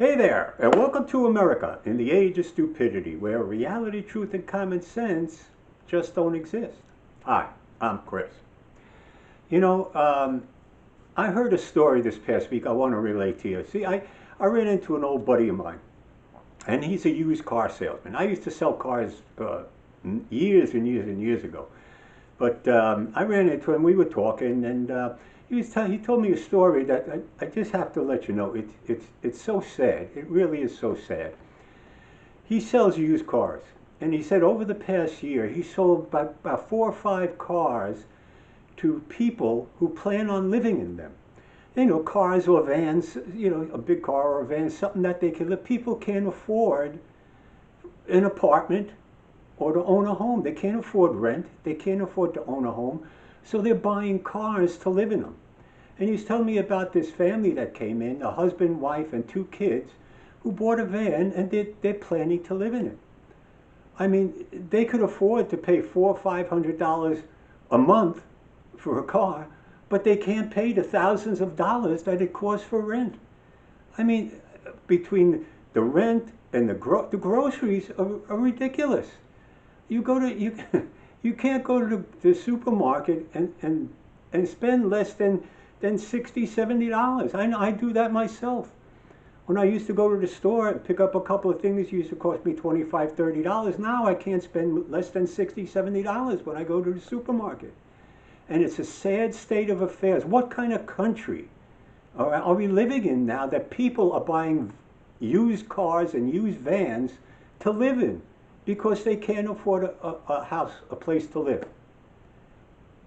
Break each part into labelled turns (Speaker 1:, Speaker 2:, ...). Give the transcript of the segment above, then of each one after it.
Speaker 1: Hey there, and welcome to America in the age of stupidity, where reality, truth, and common sense just don't exist. Hi, I'm Chris. You know, I heard a story this past week I want to relate to you. See, I ran into an old buddy of mine, and he's a used car salesman. I used to sell cars years and years and years ago. But I ran into him, we were talking, and he told me a story that I just have to let you know. It's so sad. It really is so sad. He sells used cars, and he said over the past year he sold about 4 or 5 cars to people who plan on living in them. You know, cars or vans, you know, a big car or a van, something that they can live. People can't afford an apartment or to own a home. They can't afford rent. They can't afford to own a home. So they're buying cars to live in them. And he's telling me about this family that came in, a husband, wife, and 2 kids, who bought a van and they're planning to live in it. I mean, they could afford to pay $400 or $500 a month for a car, but they can't pay the thousands of dollars that it costs for rent. I mean, between the rent and the groceries are ridiculous. You can't go to the supermarket and spend less than $60, $70. I do that myself. When I used to go to the store and pick up a couple of things, it used to cost me $25, $30. Now I can't spend less than $60, $70 when I go to the supermarket. And it's a sad state of affairs. What kind of country are we living in now that people are buying used cars and used vans to live in because they can't afford a house, a place to live?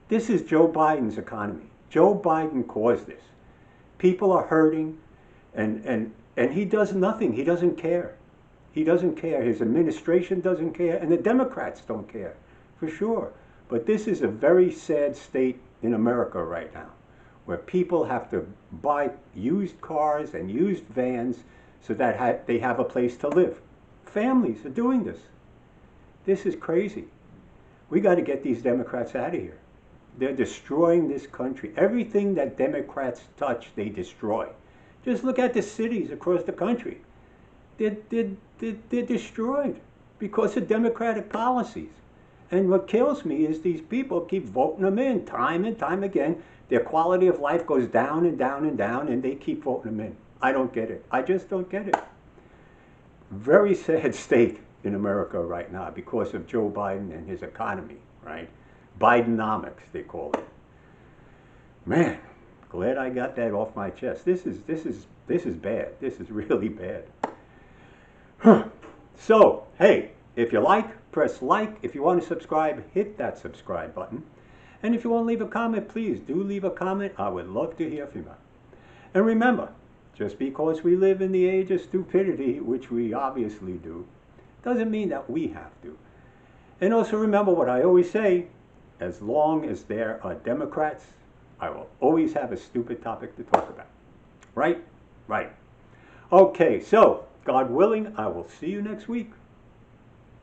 Speaker 1: This is Joe Biden's economy. Joe Biden caused this. People are hurting, and he does nothing. He doesn't care. He doesn't care. His administration doesn't care, and the Democrats don't care, for sure. But this is a very sad state in America right now, where people have to buy used cars and used vans so that they have a place to live. Families are doing this. This is crazy. We got to get these Democrats out of here. They're destroying this country. Everything that Democrats touch, they destroy. Just look at the cities across the country. They're destroyed because of Democratic policies. And what kills me is these people keep voting them in time and time again. Their quality of life goes down and down and down, and they keep voting them in. I don't get it. I just don't get it. Very sad state in America right now because of Joe Biden and his economy, right? Bidenomics, they call it. Man, glad I got that off my chest. This is bad. This is really bad. So, hey, if you like, press like. If you want to subscribe, hit that subscribe button. And if you want to leave a comment, please do leave a comment. I would love to hear from you. And remember, just because we live in the age of stupidity, which we obviously do, doesn't mean that we have to. And also remember what I always say, as long as there are Democrats, I will always have a stupid topic to talk about. Right? Right. Okay, so, God willing, I will see you next week.